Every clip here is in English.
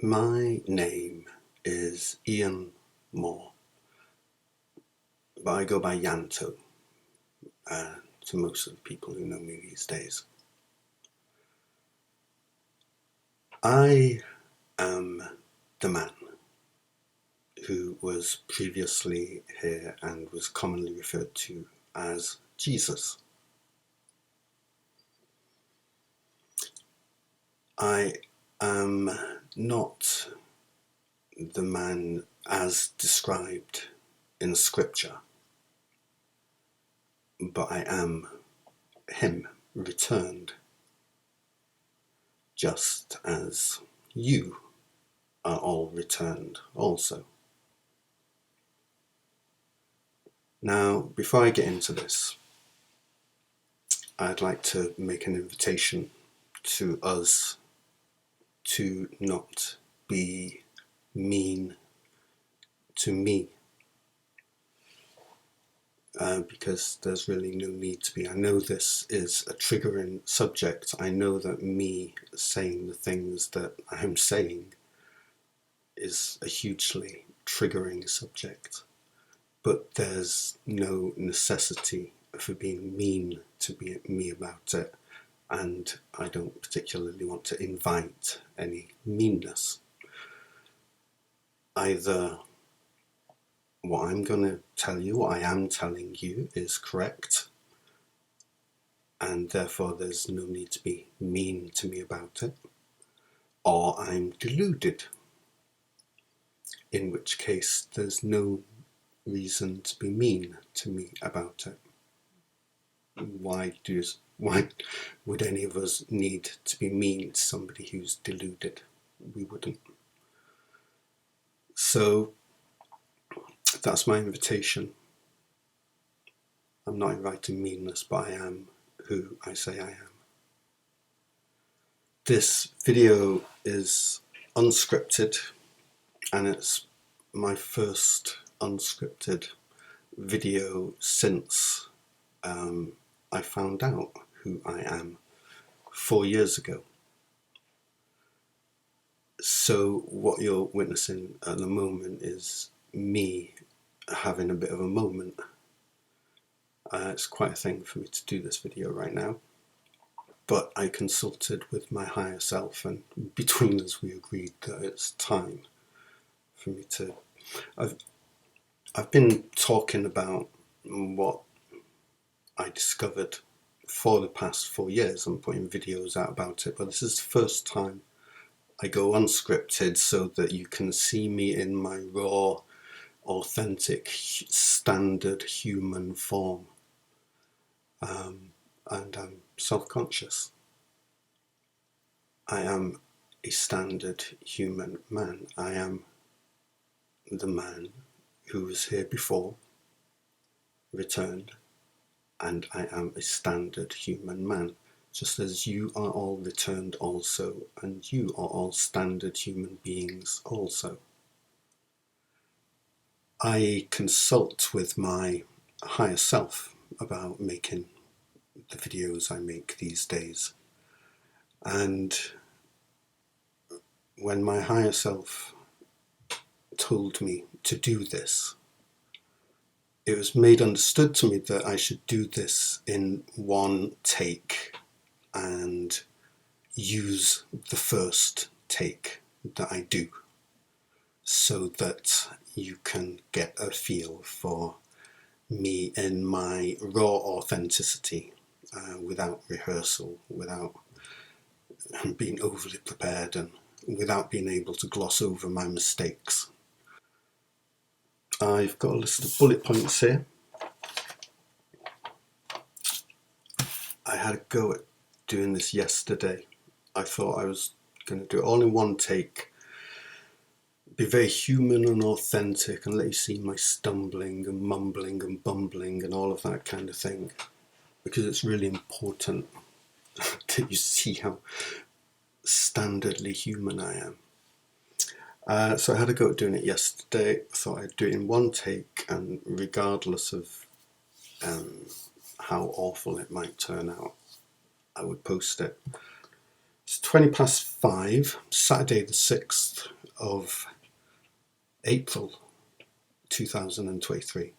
My name is Ian Moore, but I go by Yanto to most of the people who know me these days. I am the man who was previously here and was commonly referred to as Jesus. I am not the man as described in Scripture, but I am him returned, just as you are all returned also. Now, before I get into this, I'd like to make an invitation to us to not be mean to me, because there's really no need to be. I know this is a triggering subject. I know that me saying the things that I'm saying is a hugely triggering subject, but there's no necessity for being mean to me about it, and I don't particularly want to invite any meanness. Either what I'm going to tell you, what I am telling you, is correct, and therefore there's no need to be mean to me about it, or I'm deluded, in which case there's no reason to be mean to me about it. Why would any of us need to be mean to somebody who's deluded? We wouldn't. So that's my invitation. I'm not inviting meanness, but I am who I say I am. This video is unscripted, and it's my first unscripted video since I found out who I am 4 years ago. So what you're witnessing at the moment is me having a bit of a moment. It's quite a thing for me to do this video right now, but I consulted with my higher self, and between us we agreed that it's time for me to... I've been talking about what I discovered for the past 4 years. I'm putting videos out about it, but this is the first time I go unscripted so that you can see me in my raw, authentic, standard human form. And I'm self-conscious. I am a standard human man. I am the man who was here before, returned, and I am a standard human man, just as you are all returned also, and you are all standard human beings also. I consult with my higher self about making the videos I make these days, and when my higher self told me to do this, it was made understood to me that I should do this in one take and use the first take that I do, so that you can get a feel for me in my raw authenticity, without rehearsal, without being overly prepared, and without being able to gloss over my mistakes. I've got a list of bullet points here. I had a go at doing this yesterday. I thought I was going to do it all in one take, be very human and authentic, and let you see my stumbling and mumbling and bumbling and all of that kind of thing, because it's really important that you see how standardly human I am. So I had a go at doing it yesterday. I thought I'd do it in one take, and regardless of how awful it might turn out, I would post it. It's 5:20, Saturday the 6th of April 2023,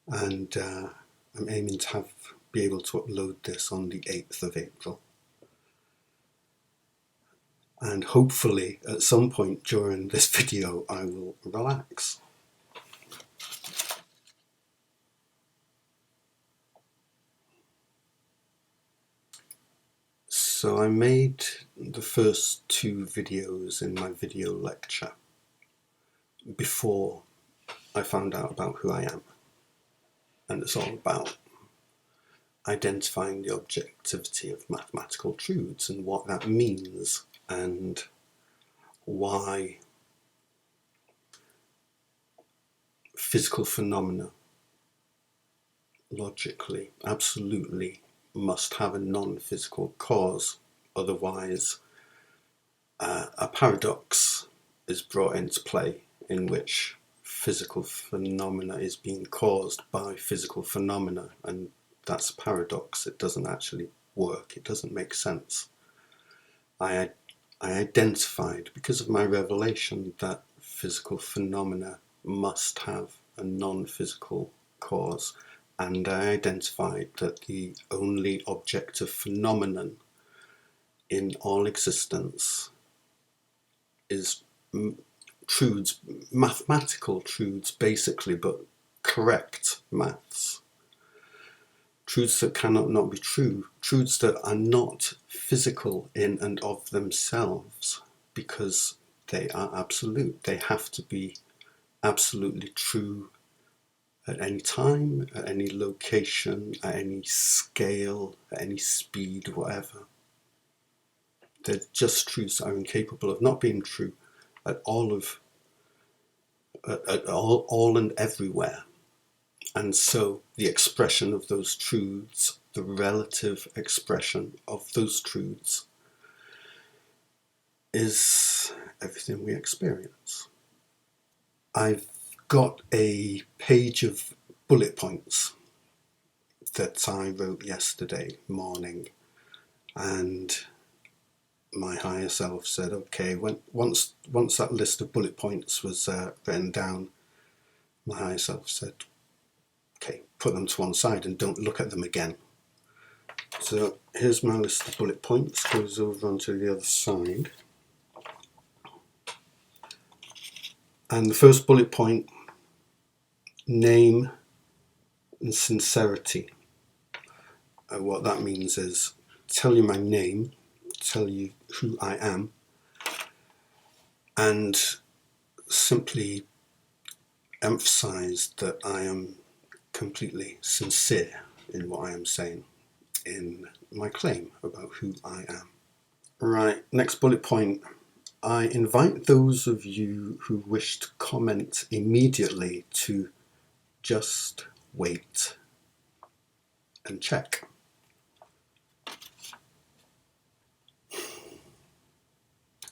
and I'm aiming to be able to upload this on the 8th of April. And hopefully at some point during this video I will relax. So I made the first 2 videos in my video lecture before I found out about who I am. And it's all about identifying the objectivity of mathematical truths and what that means, and why physical phenomena logically absolutely must have a non-physical cause, otherwise a paradox is brought into play in which physical phenomena is being caused by physical phenomena, and that's a paradox. It doesn't actually work, it doesn't make sense. I identified, because of my revelation, that physical phenomena must have a non-physical cause, and I identified that the only objective phenomenon in all existence is truths, mathematical truths basically, but correct maths. Truths that cannot not be true, truths that are not physical in and of themselves, because they are absolute. They have to be absolutely true at any time, at any location, at any scale, at any speed, whatever. They're just truths that are incapable of not being true at all and everywhere. And so the expression of those truths, the relative expression of those truths, is everything we experience. I've got a page of bullet points that I wrote yesterday morning, and my higher self said, okay, once that list of bullet points was written down, my higher self said, okay, put them to one side and don't look at them again. So here's my list of bullet points, goes over onto the other side. And the first bullet point, name and sincerity. What that means is tell you my name, tell you who I am, and simply emphasize that I am completely sincere in what I am saying, in my claim about who I am. Right, next bullet point. I invite those of you who wish to comment immediately to just wait and check.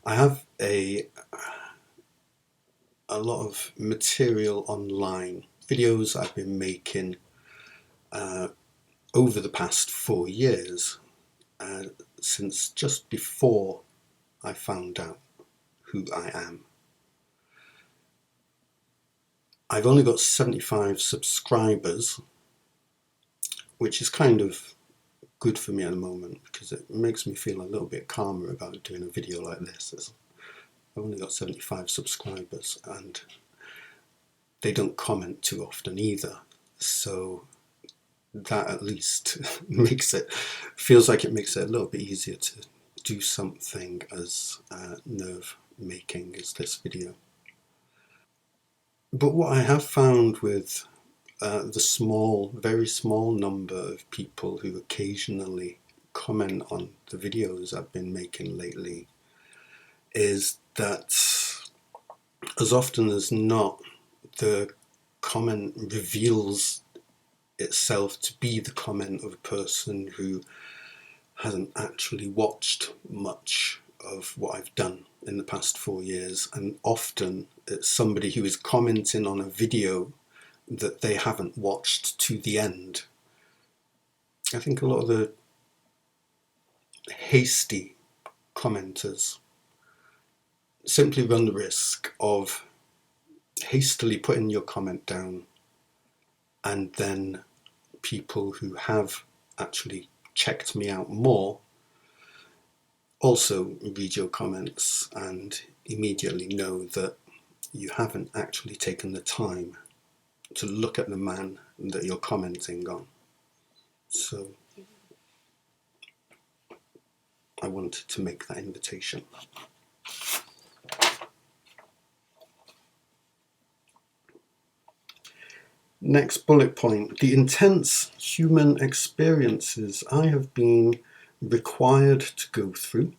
I have a lot of material online, videos I've been making over the past 4 years, since just before I found out who I am. I've only got 75 subscribers, which is kind of good for me at the moment because it makes me feel a little bit calmer about doing a video like this. I've only got 75 subscribers and they don't comment too often either, so that at least feels like it makes it a little bit easier to do something as nerve-making as this video. But what I have found with the very small number of people who occasionally comment on the videos I've been making lately is that as often as not, the comment reveals itself to be the comment of a person who hasn't actually watched much of what I've done in the past 4 years, and often it's somebody who is commenting on a video that they haven't watched to the end. I think a lot of the hasty commenters simply run the risk of hastily putting your comment down, and then people who have actually checked me out more also read your comments and immediately know that you haven't actually taken the time to look at the man that you're commenting on. So I wanted to make that invitation. Next bullet point: the intense human experiences I have been required to go through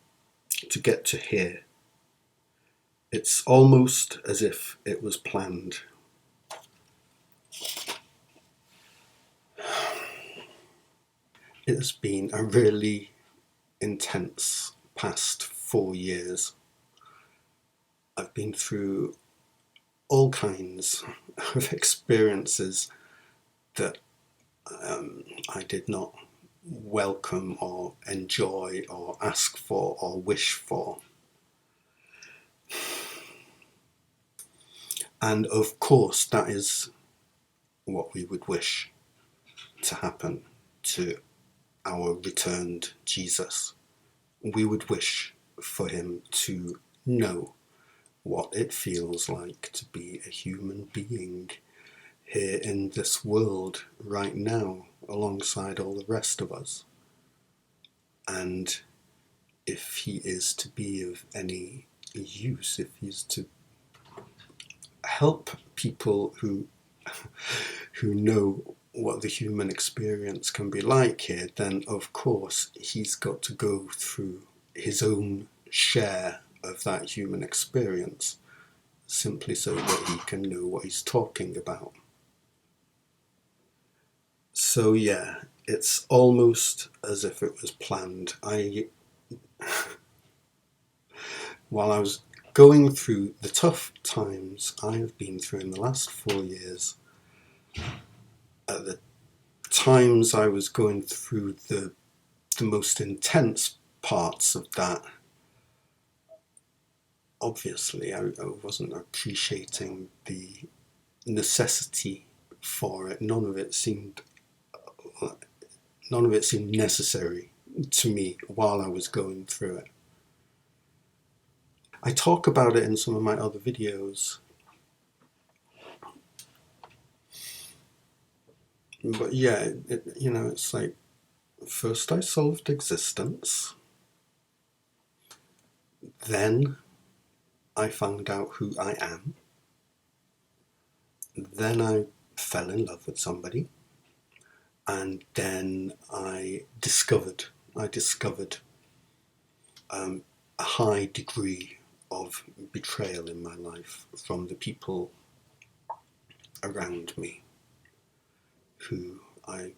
to get to here. It's almost as if it was planned. It has been a really intense past 4 years. I've been through all kinds of experiences that I did not welcome or enjoy or ask for or wish for. And of course, that is what we would wish to happen to our returned Jesus. We would wish for him to know what it feels like to be a human being here in this world right now, alongside all the rest of us. And if he is to be of any use, if he's to help people who know what the human experience can be like here, then of course he's got to go through his own share of that human experience, simply so that he can know what he's talking about. So yeah, it's almost as if it was planned. While I was going through the tough times I have been through in the last 4 years, at the times I was going through the most intense parts of that, obviously I wasn't appreciating the necessity for it. None of it seemed necessary to me while I was going through it. I talk about it in some of my other videos, but yeah, it's like, first I solved existence, then I found out who I am, then I fell in love with somebody, and then I discovered a high degree of betrayal in my life from the people around me who I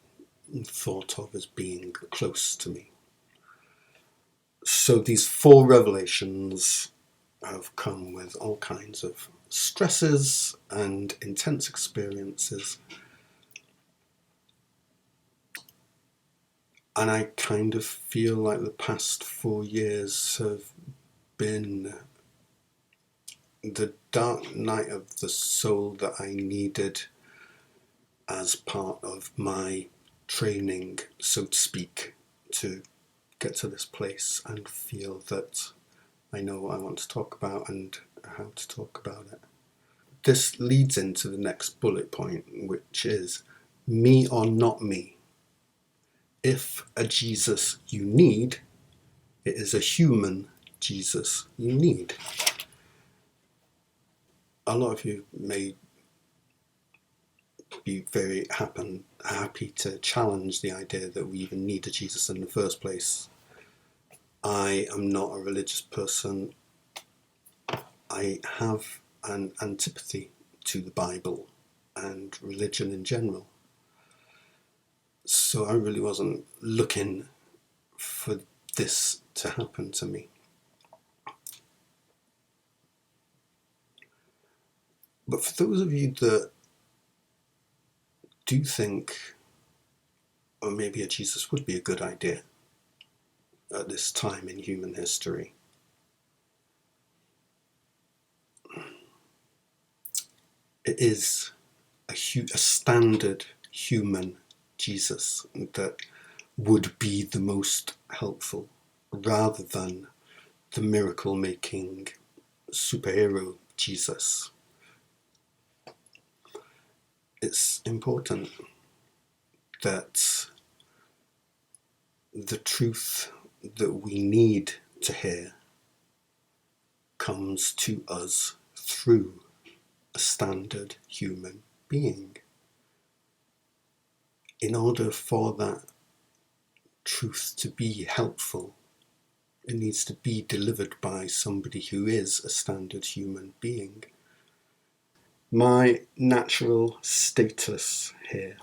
thought of as being close to me. So these 4 revelations have come with all kinds of stresses and intense experiences, and I kind of feel like the past 4 years have been the dark night of the soul that I needed as part of my training, so to speak, to get to this place and feel that I know what I want to talk about and how to talk about it. This leads into the next bullet point, which is me or not me. If a Jesus you need, it is a human Jesus you need. A lot of you may be very happy to challenge the idea that we even need a Jesus in the first place. I am not a religious person. I have an antipathy to the Bible and religion in general. So I really wasn't looking for this to happen to me. But for those of you that do think, or maybe a Jesus would be a good idea at this time in human history, It is a standard human Jesus that would be the most helpful, rather than the miracle-making superhero Jesus. It's important that the truth that we need to hear comes to us through a standard human being. In order for that truth to be helpful, it needs to be delivered by somebody who is a standard human being. My natural status here.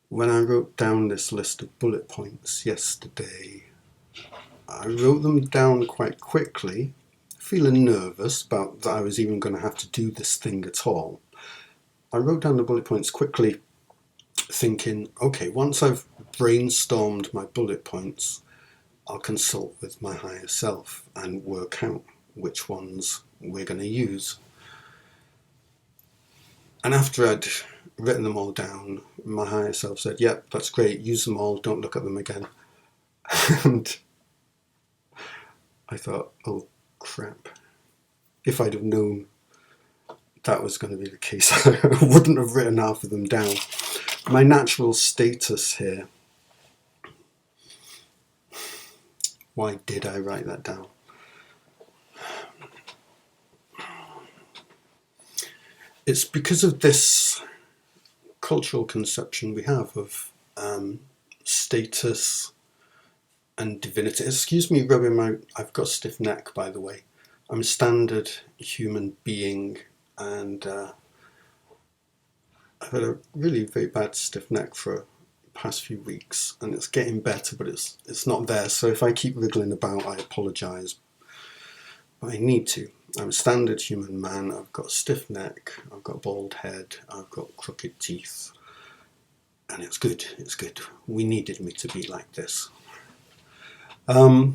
When I wrote down this list of bullet points yesterday, I wrote them down quite quickly, feeling nervous about that I was even going to have to do this thing at all. I wrote down the bullet points quickly, thinking, okay, once I've brainstormed my bullet points, I'll consult with my higher self and work out which ones we're going to use. And after I'd written them all down, my higher self said, yep, that's great, use them all, don't look at them again. And I thought, oh crap, if I'd have known that was going to be the case, I wouldn't have written half of them down. My natural status here. Why did I write that down? It's because of this cultural conception we have of status and divinity. Excuse me rubbing I've got a stiff neck, by the way. I'm a standard human being, and I've had a really very bad stiff neck for the past few weeks, and it's getting better, but it's not there. So if I keep wriggling about, I apologise. But I need to. I'm a standard human man. I've got a stiff neck. I've got a bald head. I've got crooked teeth. And it's good. It's good. We needed me to be like this. I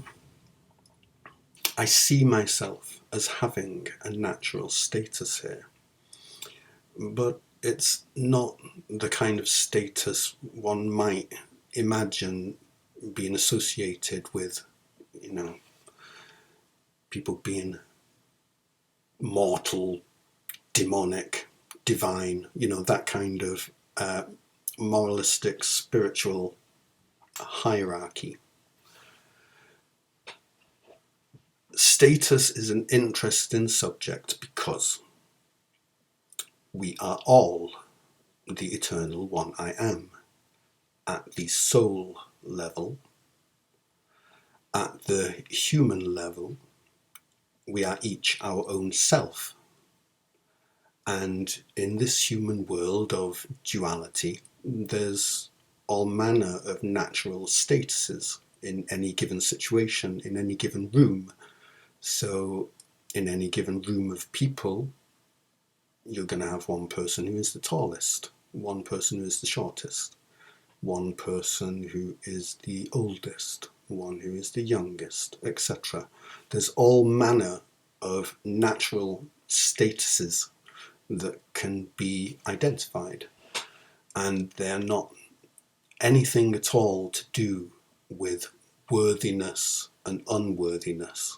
see myself as having a natural status here. But it's not the kind of status one might imagine being associated with, you know, people being mortal, demonic, divine, you know, that kind of moralistic, spiritual hierarchy. Status is an interesting subject because we are all the eternal one I am. At the soul level, at the human level, we are each our own self. And in this human world of duality, there's all manner of natural statuses in any given situation, in any given room. So in any given room of people, you're going to have one person who is the tallest, one person who is the shortest, one person who is the oldest, one who is the youngest, etc. There's all manner of natural statuses that can be identified, and they're not anything at all to do with worthiness and unworthiness.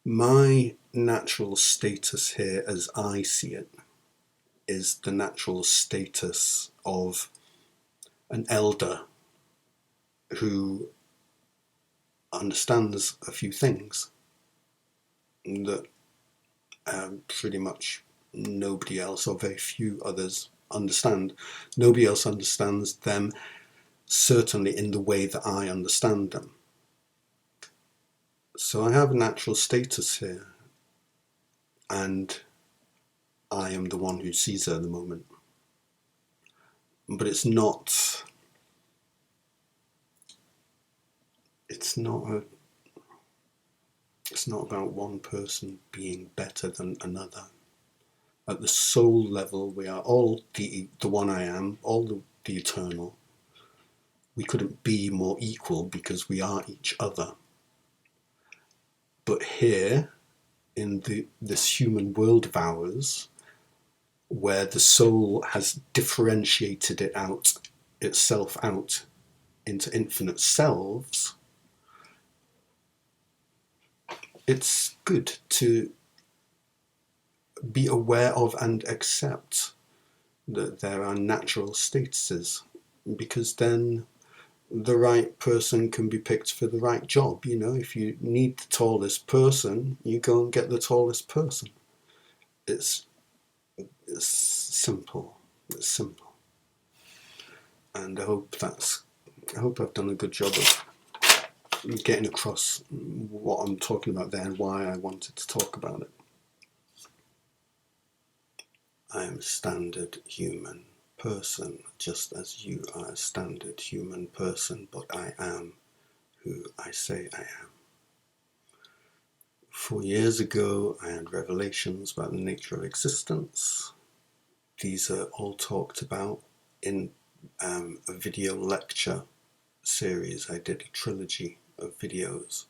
My natural status here, as I see it, is the natural status of an elder who understands a few things that pretty much nobody else, or very few others, understand. Nobody else understands them, certainly in the way that I understand them. So I have a natural status here, and I am the one who sees her at the moment. But it's not about one person being better than another. At the soul level, we are all the one I am, all the eternal. We couldn't be more equal because we are each other. But here, in this human world of ours, where the soul has differentiated itself out into infinite selves, it's good to be aware of and accept that there are natural statuses, because then the right person can be picked for the right job. You know, if you need the tallest person, you go and get the tallest person. It's simple. It's simple. And I hope I've done a good job of getting across what I'm talking about there and why I wanted to talk about it. I am a standard human person, just as you are a standard human person, but I am who I say I am. 4 years ago, I had revelations about the nature of existence. These are all talked about in a video lecture series. I did a trilogy of videos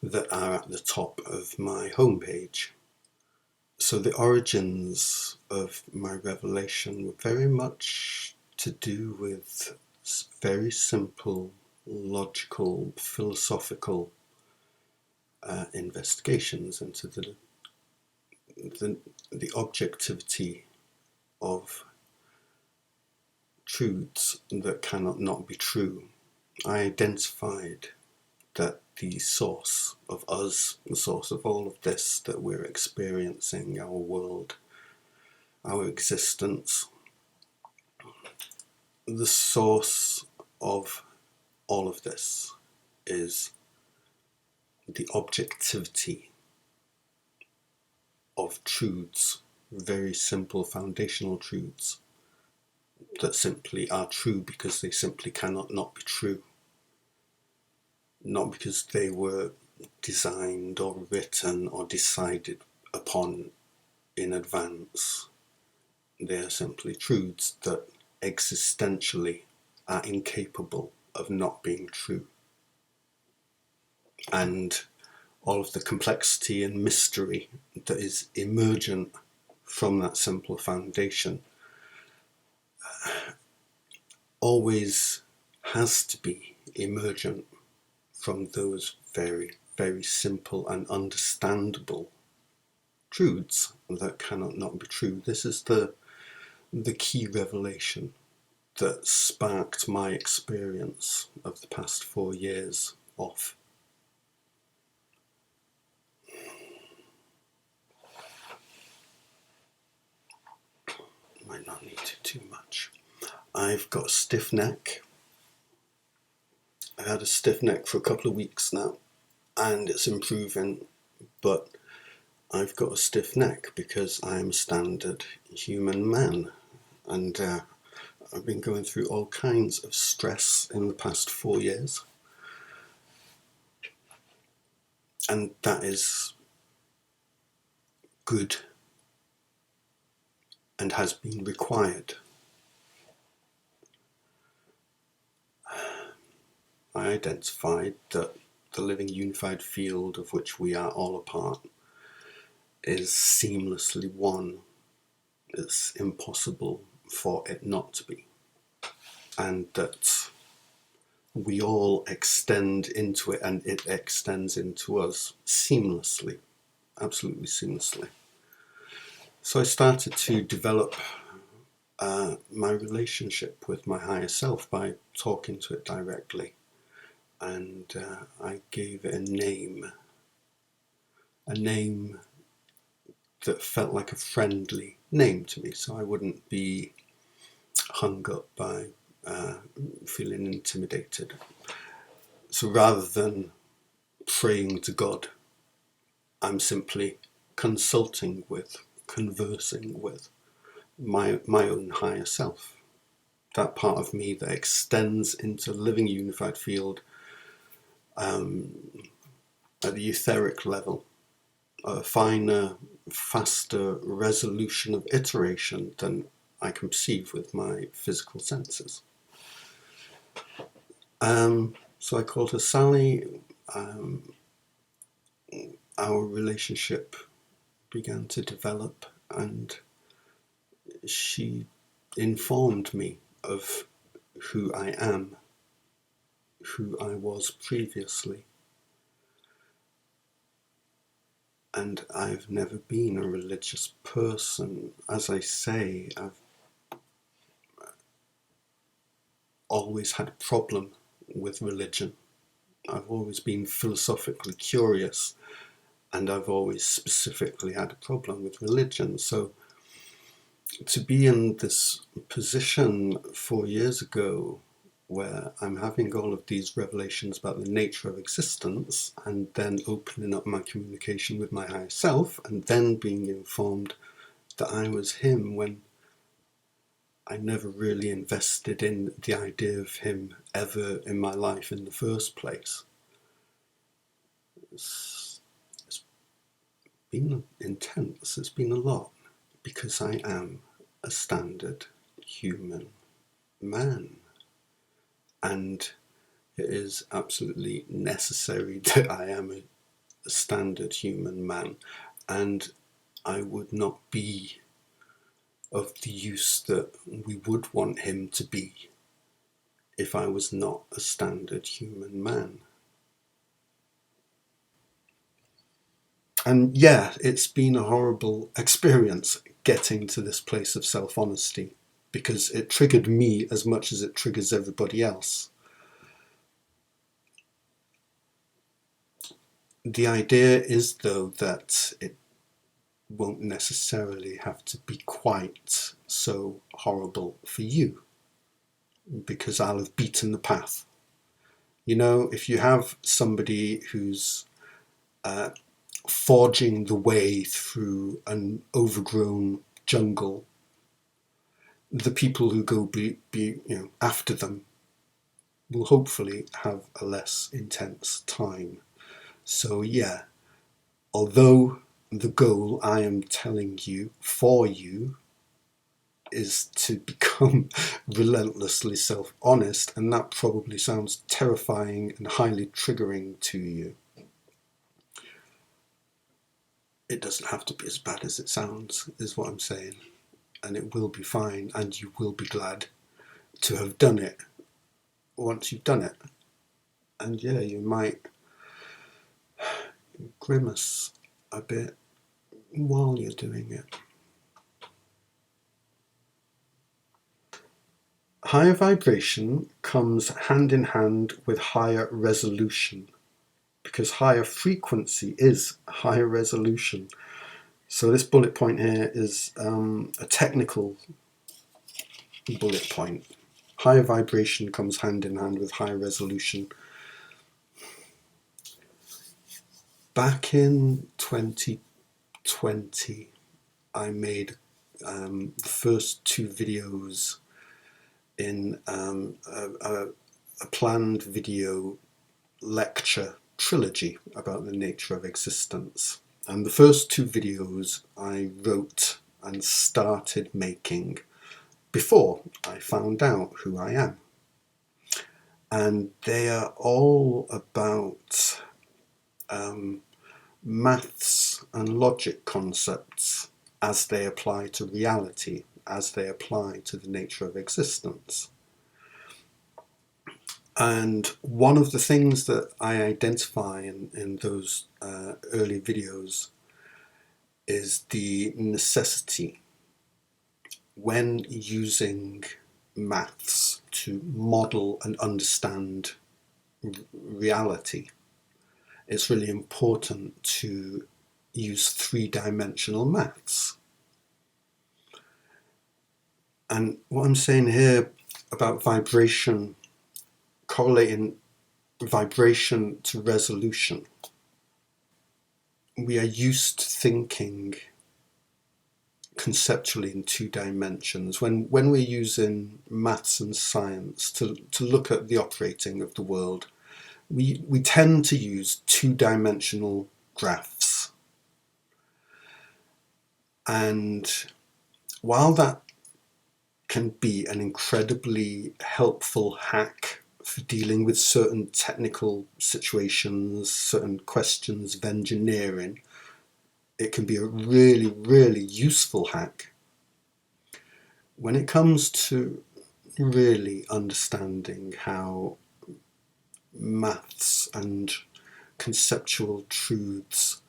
that are at the top of my homepage. So the origins of my revelation were very much to do with very simple, logical, philosophical investigations into the objectivity of truths that cannot not be true. I identified that the source of us, the source of all of this that we're experiencing, our world, our existence, the source of all of this is the objectivity of truths, very simple foundational truths that simply are true because they simply cannot not be true. Not because they were designed or written or decided upon in advance. They are simply truths that existentially are incapable of not being true. And all of the complexity and mystery that is emergent from that simple foundation always has to be emergent from those very, very simple and understandable truths that cannot not be true. This is the key revelation that sparked my experience of the past 4 years off. Might not need too much. I've got a stiff neck. I've had a stiff neck for a couple of weeks now, and it's improving, but I've got a stiff neck because I'm a standard human man, and I've been going through all kinds of stress in the past 4 years, and that is good and has been required. I identified that the living unified field of which we are all a part is seamlessly one. It's impossible for it not to be. And that we all extend into it and it extends into us seamlessly, absolutely seamlessly. So I started to develop my relationship with my higher self by talking to it directly. And I gave it a name that felt like a friendly name to me, so I wouldn't be hung up by feeling intimidated. So rather than praying to God, I'm simply consulting with, conversing with my own higher self, that part of me that extends into living unified field at the etheric level, a finer, faster resolution of iteration than I can perceive with my physical senses. So I called her Sally. our relationship began to develop, and she informed me of who I am, who I was previously. And I've never been a religious person. As I say, I've always had a problem with religion. I've always been philosophically curious, and I've always specifically had a problem with religion. So to be in this position 4 years ago where I'm having all of these revelations about the nature of existence, and then opening up my communication with my higher self, and then being informed that I was him when I never really invested in the idea of him ever in my life in the first place. It's been intense, it's been a lot, because I am a standard human man. And it is absolutely necessary that I am a standard human man, and I would not be of the use that we would want him to be if I was not a standard human man. And yeah, it's been a horrible experience getting to this place of self-honesty, because it triggered me as much as it triggers everybody else. The idea is, though, that it won't necessarily have to be quite so horrible for you, because I'll have beaten the path. You know, if you have somebody who's forging the way through an overgrown jungle, the people who go after them will hopefully have a less intense time. So yeah, although the goal I am telling you for you is to become relentlessly self-honest, and that probably sounds terrifying and highly triggering to you, it doesn't have to be as bad as it sounds, is what I'm saying. And it will be fine, and you will be glad to have done it once you've done it. And yeah, you might grimace a bit while you're doing it. Higher vibration comes hand in hand with higher resolution, because higher frequency is higher resolution. So this bullet point here is a technical bullet point. Higher vibration comes hand in hand with higher resolution. Back in 2020, I made the first 2 videos in a planned video lecture trilogy about the nature of existence. And the first 2 videos I wrote and started making before I found out who I am. And they are all about maths and logic concepts as they apply to reality, as they apply to the nature of existence. And one of the things that I identify in those early videos is the necessity, when using maths to model and understand reality, it's really important to use 3-dimensional maths. And what I'm saying here about vibration, correlating vibration to resolution, we are used to thinking conceptually in 2 dimensions. When we're using maths and science to look at the operating of the world, we tend to use 2-dimensional graphs. And while that can be an incredibly helpful hack for dealing with certain technical situations, certain questions of engineering. It can be a really, really useful hack. When it comes to really understanding how maths and conceptual truths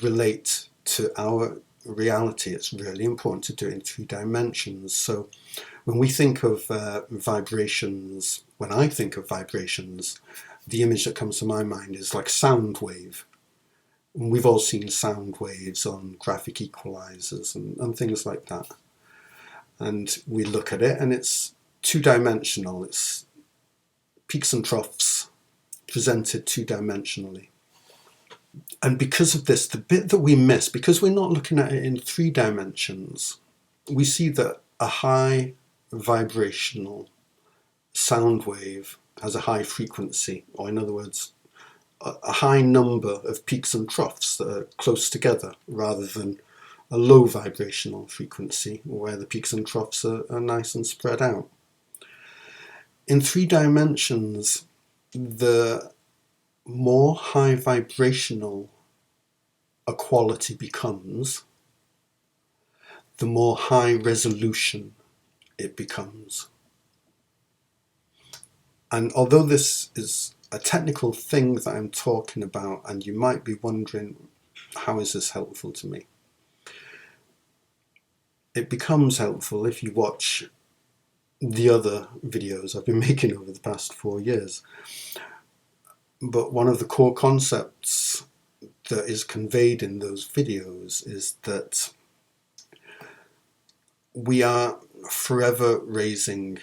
relate to our reality, it's really important to do it in 3 dimensions. So when we think of vibrations, when I think of vibrations, the image that comes to my mind is like sound wave. And we've all seen sound waves on graphic equalizers and things like that. And we look at it and it's 2-dimensional. It's peaks and troughs presented 2-dimensionally. And because of this, the bit that we miss, because we're not looking at it in 3 dimensions, we see that a high vibrational sound wave has a high frequency, or in other words, a high number of peaks and troughs that are close together, rather than a low vibrational frequency where the peaks and troughs are nice and spread out. In 3 dimensions, the more high vibrational a quality becomes, the more high resolution it becomes. And although this is a technical thing that I'm talking about, and you might be wondering, how is this helpful to me? It becomes helpful if you watch the other videos I've been making over the past 4 years. But one of the core concepts that is conveyed in those videos is that we are forever raising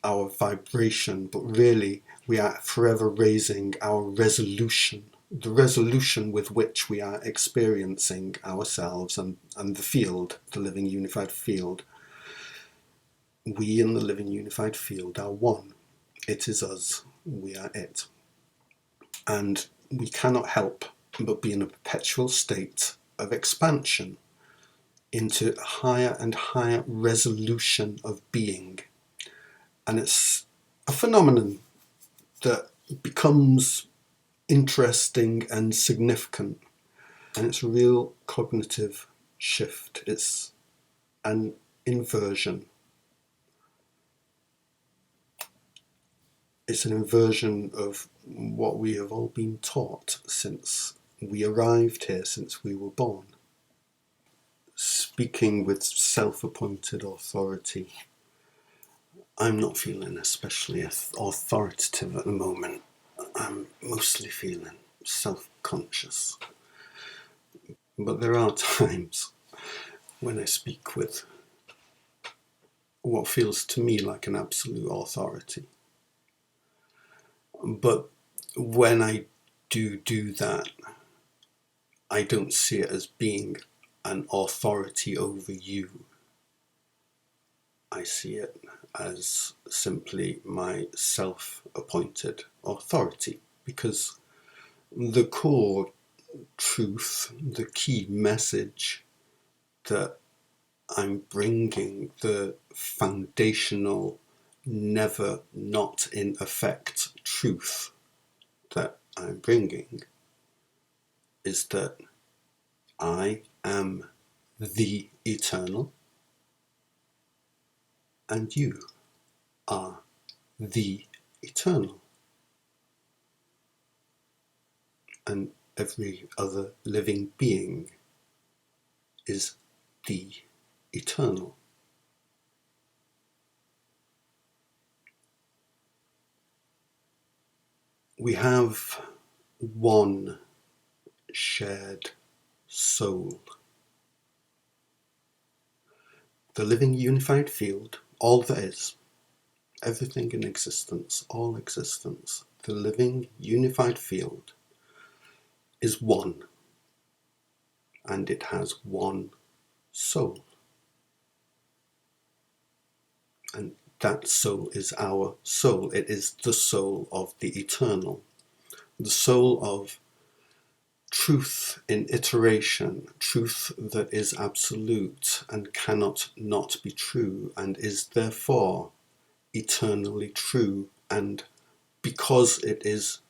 our vibration, but really we are forever raising our resolution, the resolution with which we are experiencing ourselves and the field, the living unified field. We in the living unified field are one. It is us. We are it. And we cannot help but be in a perpetual state of expansion into higher and higher resolution of being. And it's a phenomenon that becomes interesting and significant. And it's a real cognitive shift. It's an inversion. It's an inversion of what we have all been taught since we arrived here, since we were born. Speaking with self-appointed authority, I'm not feeling especially authoritative at the moment. I'm mostly feeling self-conscious. But there are times when I speak with what feels to me like an absolute authority. But when I do that, I don't see it as being an authority over you. I see it as simply my self-appointed authority, because the core truth, the key message that I'm bringing, the foundational, never not in effect truth that I'm bringing, is that I am the eternal and you are the eternal. And every other living being is the eternal. We have one shared soul. The living unified field, all that is, everything in existence, all existence, the living unified field is one, and it has one soul. And that soul is our soul. It is the soul of the eternal, the soul of truth in iteration, truth that is absolute and cannot not be true, and is therefore eternally true and because it is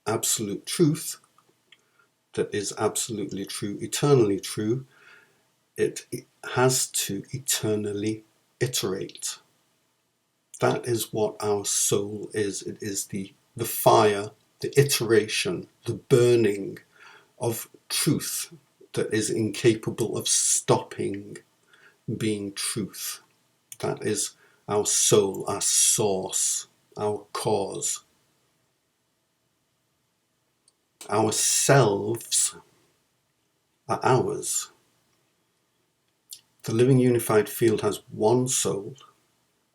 absolute truth, that is absolutely true, eternally true, it has to eternally iterate. That is what our soul is. It is the fire, the iteration, the burning of truth that is incapable of stopping being truth. That is our soul, our source, our cause. Ourselves are ours. The living unified field has one soul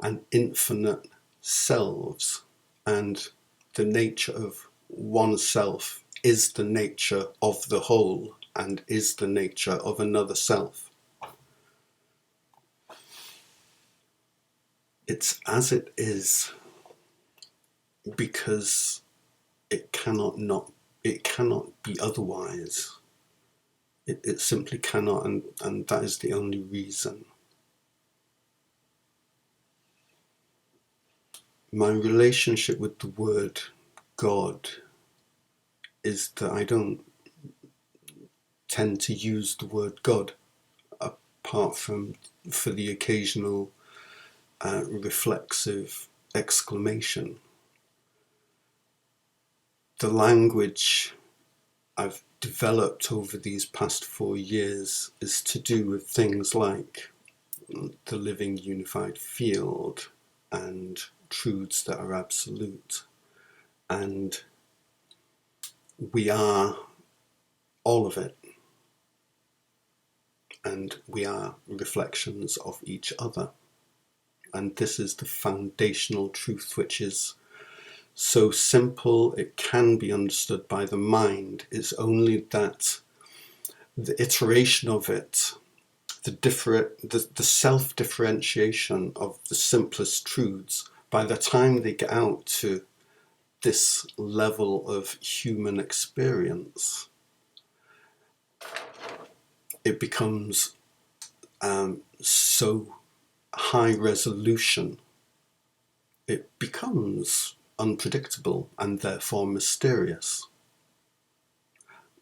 and infinite selves, and the nature of oneself is the nature of the whole and is the nature of another self. It's as it is because it cannot be otherwise. It simply cannot, and that is the only reason. My relationship with the word God is that I don't tend to use the word God, apart from for the occasional reflexive exclamation. The language I've developed over these past 4 years is to do with things like the living unified field and truths that are absolute. And we are all of it. And we are reflections of each other. And this is the foundational truth, which is so simple it can be understood by the mind. It's only that the iteration of it, the self-differentiation of the simplest truths, by the time they get out to this level of human experience, it becomes so high resolution. It becomes unpredictable and therefore mysterious.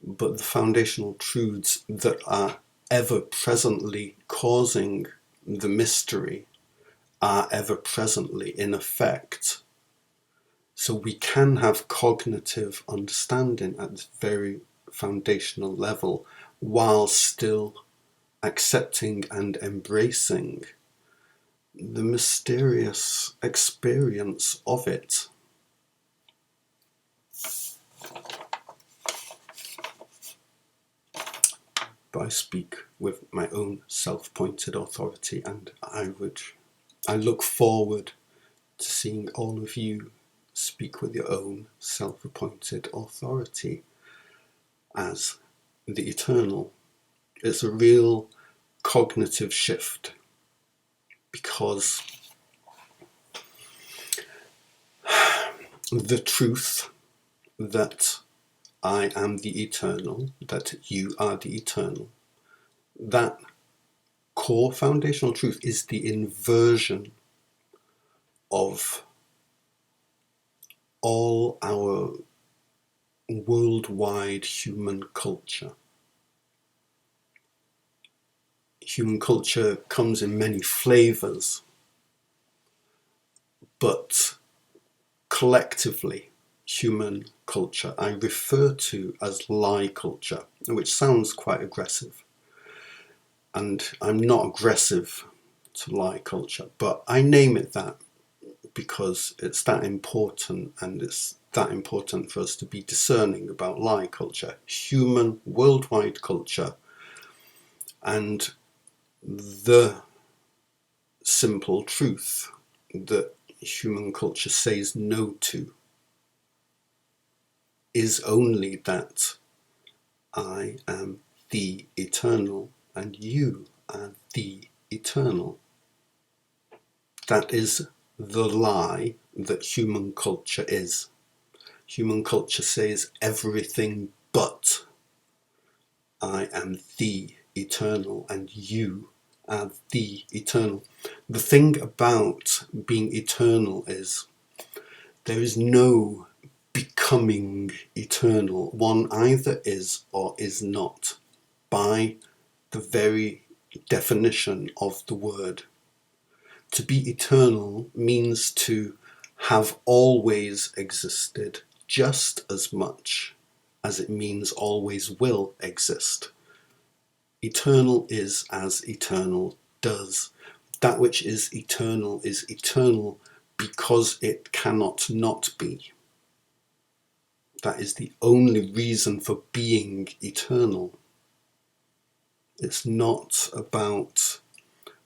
But the foundational truths that are ever presently causing the mystery are ever presently in effect. So we can have cognitive understanding at this very foundational level while still accepting and embracing the mysterious experience of it. But I speak with my own self-appointed authority, and I look forward to seeing all of you speak with your own self-appointed authority as the eternal. It's a real cognitive shift, because the truth that I am the eternal, that you are the eternal, that core foundational truth is the inversion of all our worldwide human culture. Human culture comes in many flavors, but collectively, human culture I refer to as lie culture, which sounds quite aggressive. And I'm not aggressive to lie culture, but I name it that because it's that important, and it's that important for us to be discerning about lie culture, human worldwide culture, and the simple truth that human culture says no to is only that I am the eternal and you are the eternal. That is the lie that human culture is. Human culture says everything but I am the eternal and you are the eternal. The thing about being eternal is There is no becoming eternal. One either is or is not, by the very definition of the word. To be eternal means to have always existed just as much as it means always will exist. Eternal is as eternal does. That which is eternal because it cannot not be. That is the only reason for being eternal. It's not about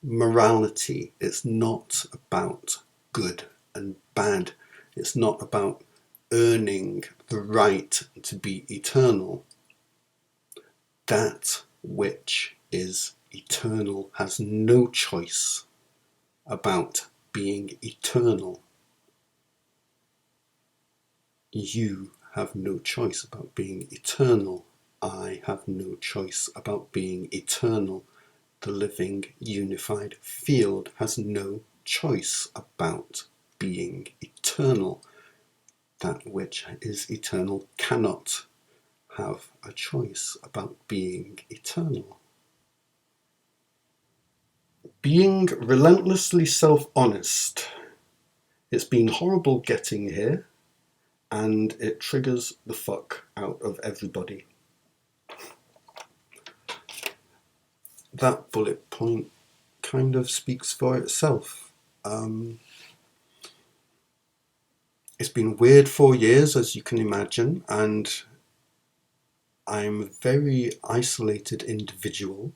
morality. It's not about good and bad. It's not about earning the right to be eternal. That which is eternal has no choice about being eternal. You have no choice about being eternal. I have no choice about being eternal. The living unified field has no choice about being eternal. That which is eternal cannot have a choice about being eternal. Being relentlessly self-honest. It's been horrible getting here, and it triggers the fuck out of everybody. That bullet point kind of speaks for itself. It's been a weird 4 years, as you can imagine, and I'm a very isolated individual.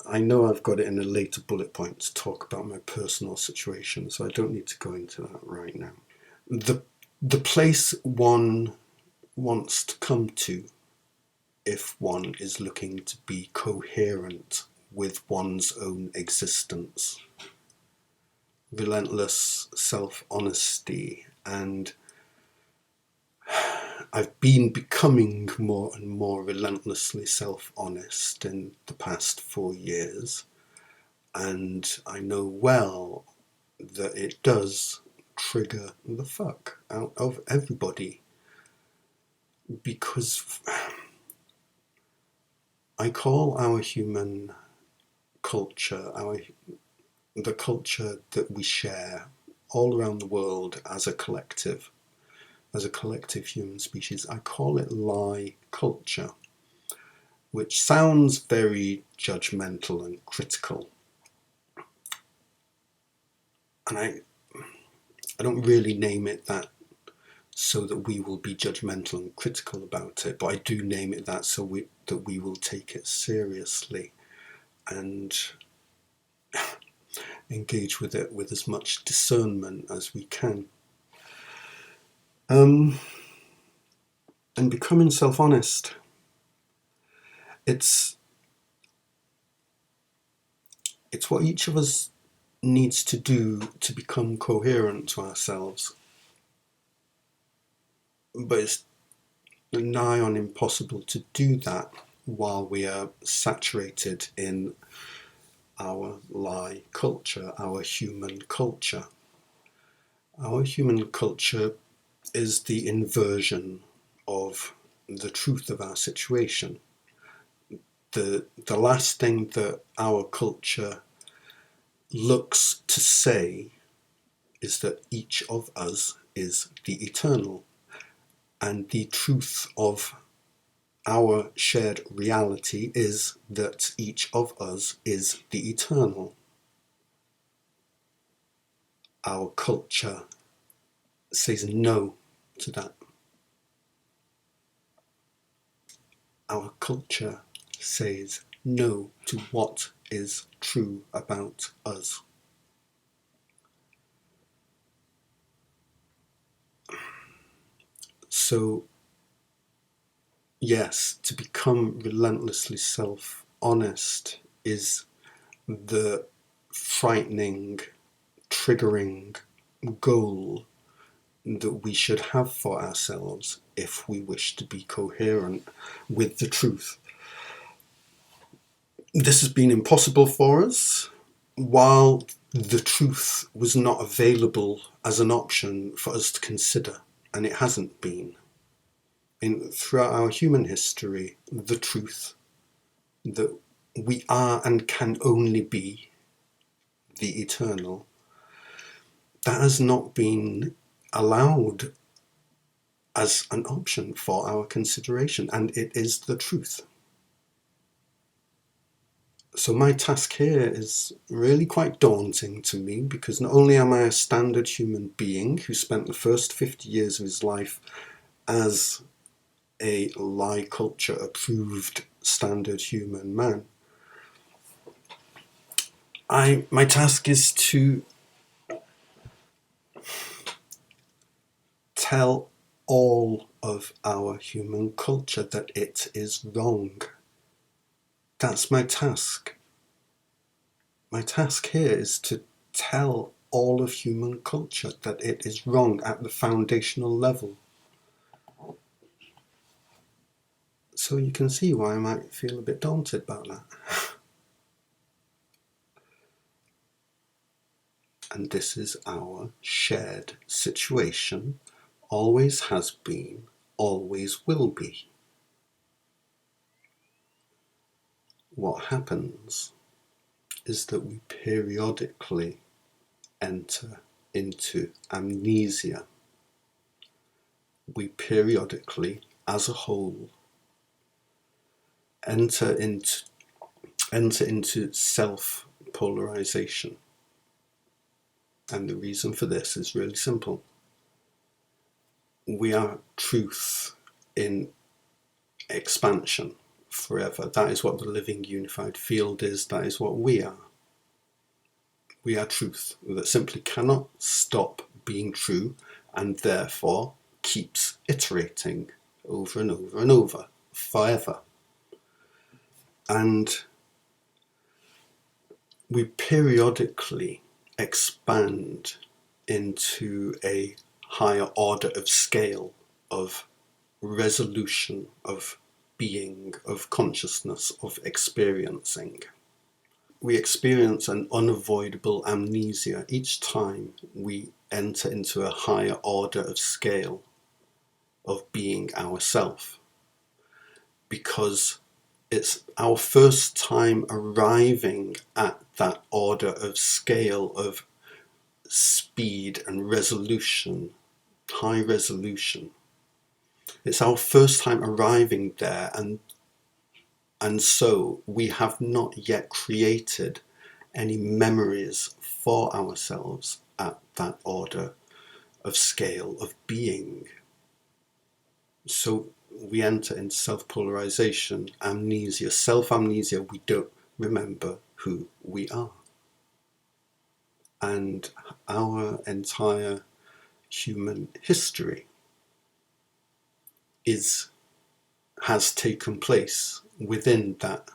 I know I've got it in a later bullet point to talk about my personal situation, so I don't need to go into that right now. The place one wants to come to if one is looking to be coherent with one's own existence. Relentless self-honesty, and I've been becoming more and more relentlessly self-honest in the past 4 years, and I know well that it does trigger the fuck out of everybody, because I call our human culture, the culture that we share all around the world as a collective human species, I call it lie culture, which sounds very judgmental and critical. And I don't really name it that so that we will be judgmental and critical about it, but I do name it that so that we will take it seriously and engage with it with as much discernment as we can. And becoming self-honest, it's what each of us needs to do to become coherent to ourselves. But it's nigh on impossible to do that while we are saturated in our lie culture, our human culture. Our human culture is the inversion of the truth of our situation. The last thing that our culture looks to say is that each of us is the eternal, and the truth of our shared reality is that each of us is the eternal. Our culture says no to that. Our culture says no to what is true about us. So, yes, to become relentlessly self-honest is the frightening, triggering goal that we should have for ourselves if we wish to be coherent with the truth. This has been impossible for us. While the truth was not available as an option for us to consider, and it hasn't been. Throughout our human history, the truth that we are and can only be the eternal, that has not been allowed as an option for our consideration, and it is the truth. So my task here is really quite daunting to me, because not only am I a standard human being who spent the first 50 years of his life as a lie culture approved standard human man, my task is to tell all of our human culture that it is wrong. That's my task. My task here is to tell all of human culture that it is wrong at the foundational level. So you can see why I might feel a bit daunted about that. And this is our shared situation, always has been, always will be. What happens is that we periodically enter into amnesia. We periodically, as a whole, enter into self-polarization. And the reason for this is really simple. We are truth in expansion forever. That is what the living unified field is. That is what we are. We are truth that simply cannot stop being true, and therefore keeps iterating over and over and over forever. And we periodically expand into a higher order of scale, of resolution, of being, of consciousness, of experiencing. We experience an unavoidable amnesia each time we enter into a higher order of scale of being ourself, because it's our first time arriving at that order of scale of speed and resolution, high resolution. It's our first time arriving there, and so we have not yet created any memories for ourselves at that order of scale of being. So we enter into self-polarization, amnesia, self-amnesia. We don't remember who we are. And our entire human history has taken place within that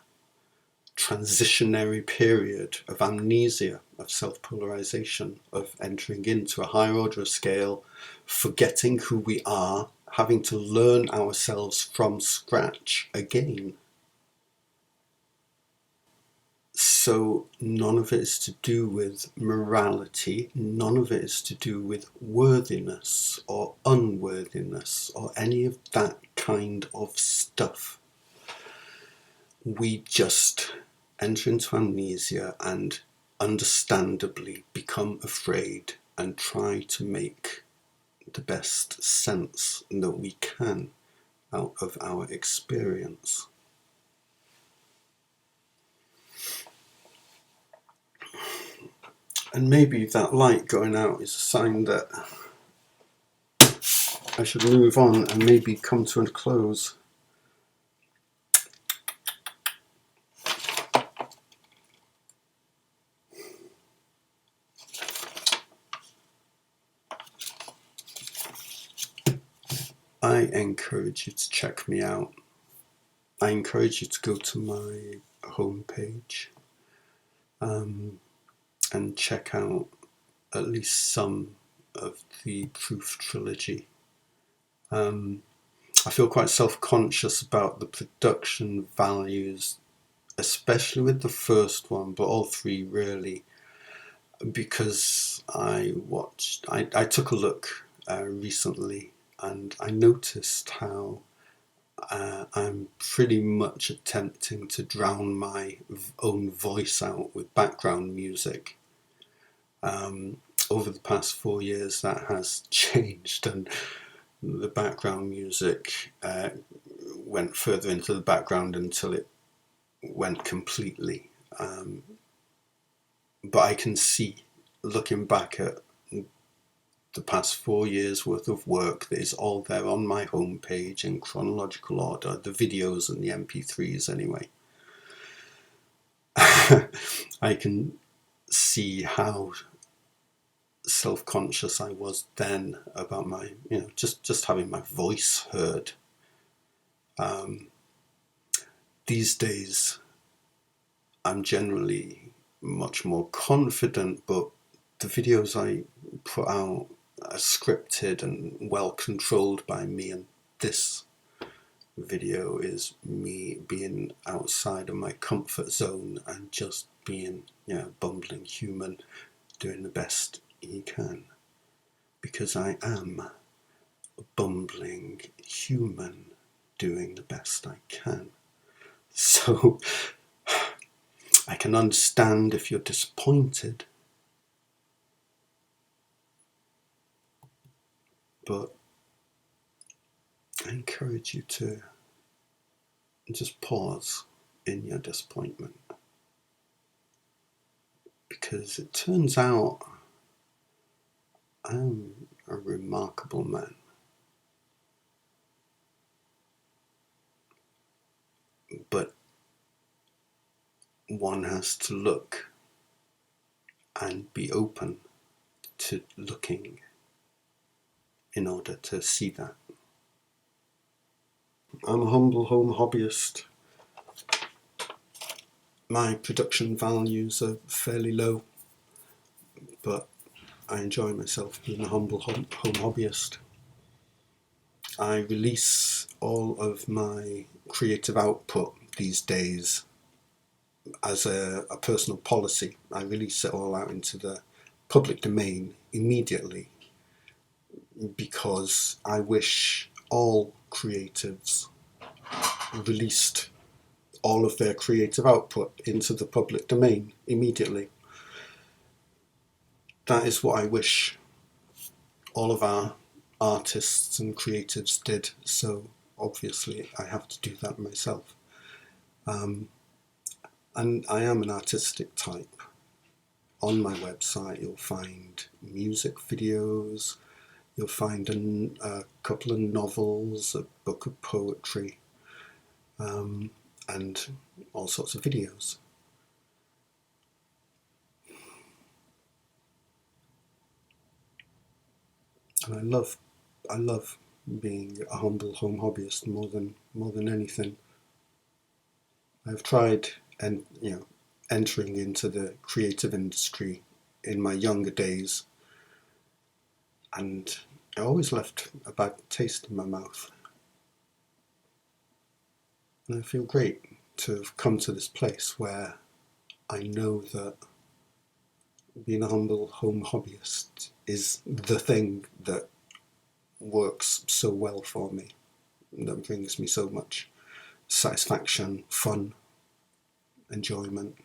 transitionary period of amnesia, of self-polarization, of entering into a higher order of scale, forgetting who we are, having to learn ourselves from scratch again. So none of it is to do with morality, none of it is to do with worthiness or unworthiness or any of that kind of stuff. We just enter into amnesia and understandably become afraid and try to make the best sense that we can out of our experience. And maybe that light going out is a sign that I should move on and maybe come to a close. I encourage you to check me out. I encourage you to go to my homepage and check out at least some of the Proof trilogy. I feel quite self-conscious about the production values, especially with the first one, but all three really. because I took a look recently, and I noticed how I'm pretty much attempting to drown my own voice out with background music. Over the past 4 years, that has changed, and the background music went further into the background until it went completely. But I can see, looking back at the past 4 years worth of work, that is all there on my homepage in chronological order, the videos and the MP3s anyway. I can see how self-conscious I was then about my, just having my voice heard. These days, I'm generally much more confident, but the videos I put out are scripted and well controlled by me, and this video is me being outside of my comfort zone and just being, a bumbling human doing the best he can, because I am a bumbling human doing the best I can. So I can understand if you're disappointed, but I encourage you to just pause in your disappointment, because it turns out I'm a remarkable man. But one has to look and be open to looking in order to see that. I'm a humble home hobbyist. My production values are fairly low, but I enjoy myself being a humble home hobbyist. I release all of my creative output these days as a personal policy. I release it all out into the public domain immediately, because I wish all creatives released all of their creative output into the public domain immediately. That is what I wish all of our artists and creatives did, so obviously I have to do that myself. And I am an artistic type. On my website you'll find music videos, you'll find a couple of novels, a book of poetry, and all sorts of videos. And I love being a humble home hobbyist more than anything. I've tried entering into the creative industry in my younger days, and I always left a bad taste in my mouth. And I feel great to have come to this place where I know that being a humble home hobbyist is the thing that works so well for me, that brings me so much satisfaction, fun, enjoyment.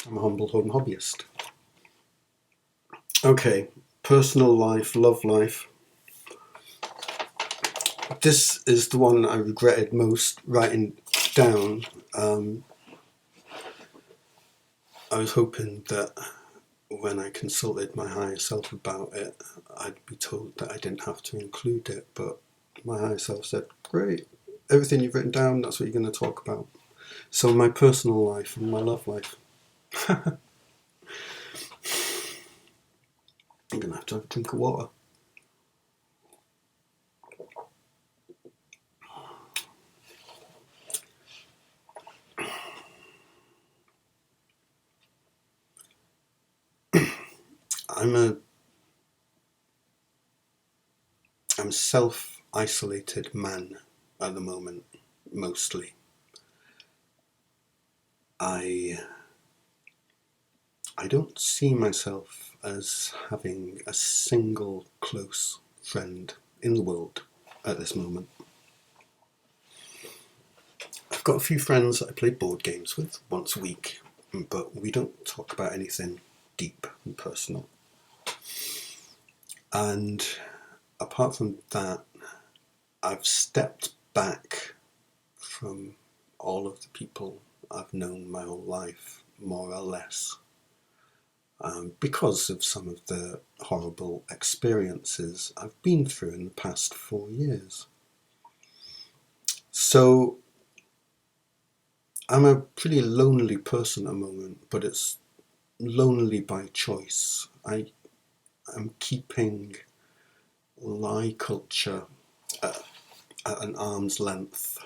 I'm a humble home hobbyist. Okay, personal life, love life. This is the one I regretted most writing down. I was hoping that when I consulted my higher self about it, I'd be told that I didn't have to include it, but my higher self said, great, everything you've written down, that's what you're going to talk about. So my personal life and my love life. I'm going to have a drink of water. I'm a self-isolated man at the moment. mostly. I don't see myself as having a single close friend in the world at this moment. I've got a few friends that I play board games with once a week, but we don't talk about anything deep and personal. And apart from that, I've stepped back from all of the people I've known my whole life, more or less, because of some of the horrible experiences I've been through in the past 4 years. So I'm a pretty lonely person at the moment, but it's lonely by choice. I'm keeping lie culture at an arm's length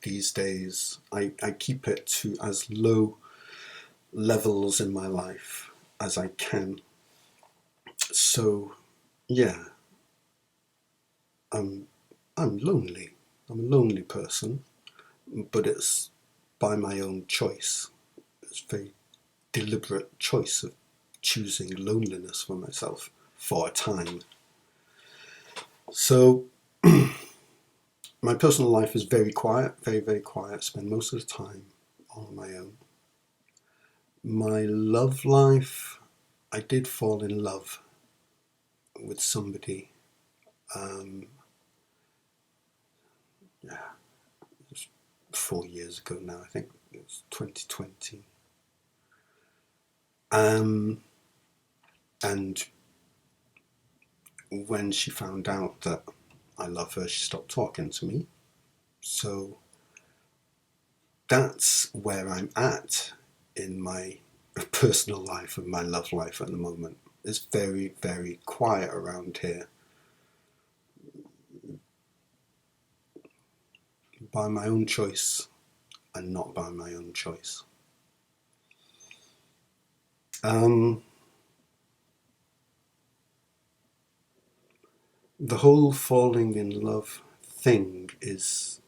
these days. I keep it to as low levels in my life as I can. So yeah, I'm lonely. I'm a lonely person, but it's by my own choice. It's a very deliberate choice of choosing loneliness for myself for a time. So my personal life is very quiet, very, very quiet. I spend most of the time on my own. My love life, I did fall in love with somebody. Yeah, it was 4 years ago now. I think it was 2020. And when she found out that I love her, she stopped talking to me. So that's where I'm at in my personal life and my love life at the moment. It's very, very quiet around here. By my own choice and not by my own choice. The whole falling in love thing is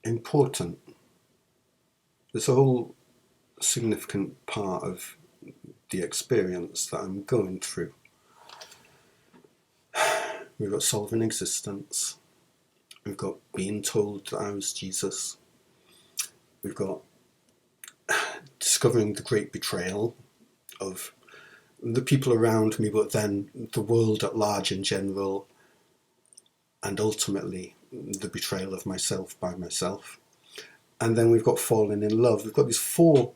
important. It's a whole significant part of the experience that I'm going through. We've got solving existence. We've got being told that I was Jesus. We've got discovering the great betrayal of the people around me, but then the world at large in general, and ultimately the betrayal of myself by myself. And then we've got falling in love. We've got these 4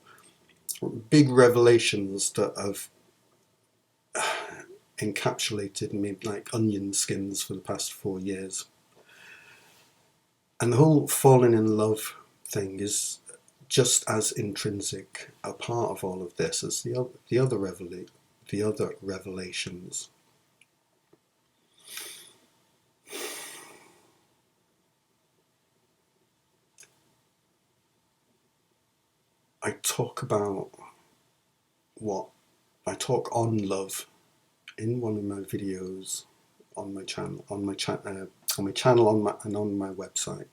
big revelations that have encapsulated me like onion skins for the past 4 years. And the whole falling in love thing is just as intrinsic a part of all of this as the other revelations. I talk on love in one of my videos on my channel, on my website.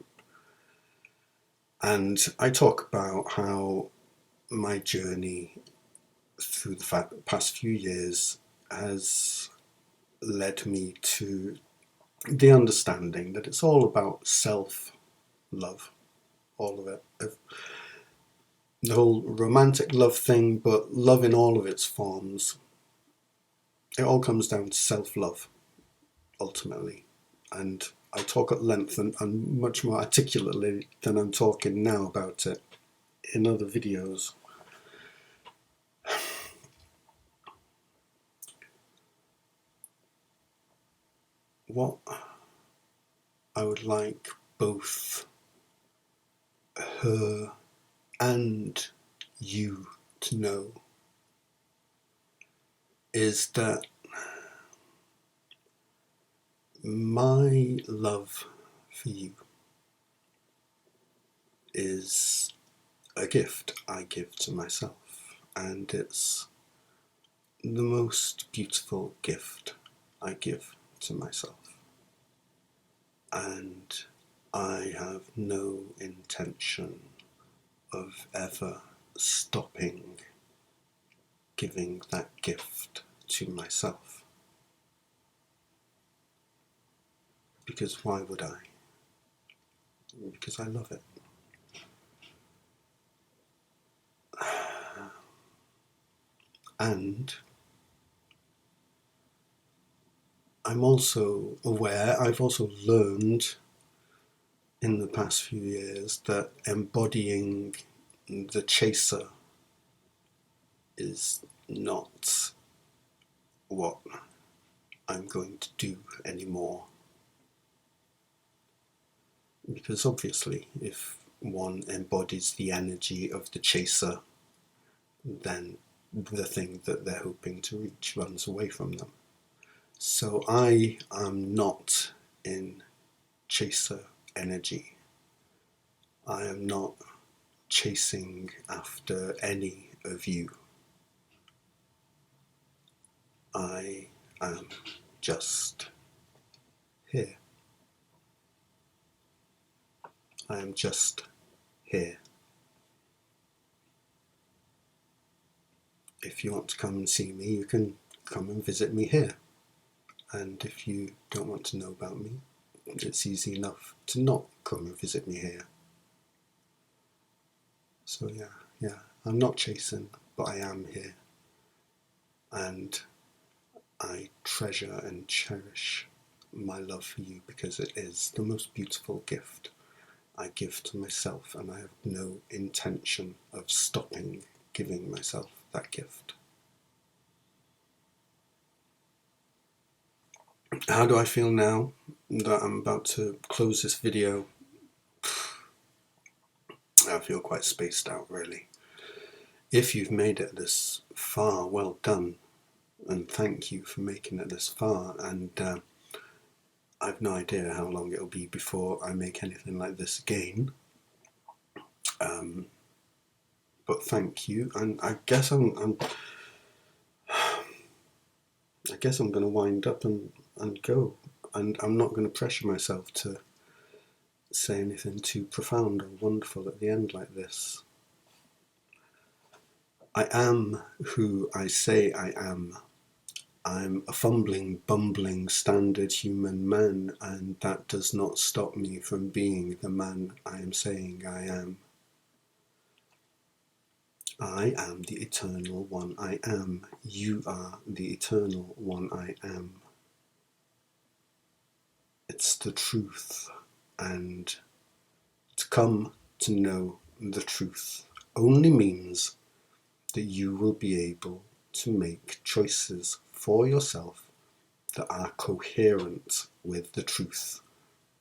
And I talk about how my journey through the past few years has led me to the understanding that it's all about self-love, all of it. The whole romantic love thing, but love in all of its forms. It all comes down to self-love, ultimately. And I talk at length and much more articulately than I'm talking now about it in other videos. What I would like both her and you to know is that my love for you is a gift I give to myself, and it's the most beautiful gift I give to myself. And I have no intention of ever stopping giving that gift to myself. Because why would I? Because I love it. And I'm also aware, I've also learned in the past few years that embodying the chaser is not what I'm going to do anymore. Because obviously, if one embodies the energy of the chaser, then the thing that they're hoping to reach runs away from them. So I am not in chaser energy. I am not chasing after any of you. I am just here. I am just here. If you want to come and see me, you can come and visit me here. And if you don't want to know about me, it's easy enough to not come and visit me here. So yeah, I'm not chasing, but I am here. And I treasure and cherish my love for you because it is the most beautiful gift I give to myself, and I have no intention of stopping giving myself that gift. How do I feel now that I'm about to close this video? I feel quite spaced out, really. If you've made it this far, well done, and thank you for making it this far. And I've no idea how long it'll be before I make anything like this again. But thank you, and I guess I'm going to wind up and go, and I'm not going to pressure myself to say anything too profound or wonderful at the end like this. I am who I say I am. I'm a fumbling, bumbling, standard human man, and that does not stop me from being the man I am saying I am. I am the eternal one I am. You are the eternal one I am. It's the truth, and to come to know the truth only means that you will be able to make choices for yourself that are coherent with the truth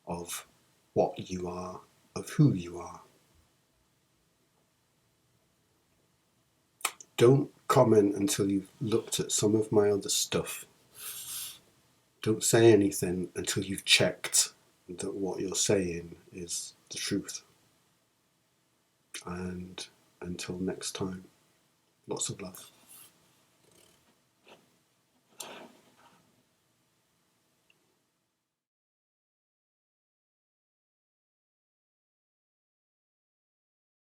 of what you are, of who you are. Don't comment until you've looked at some of my other stuff. Don't say anything until you've checked that what you're saying is the truth. And until next time, lots of love.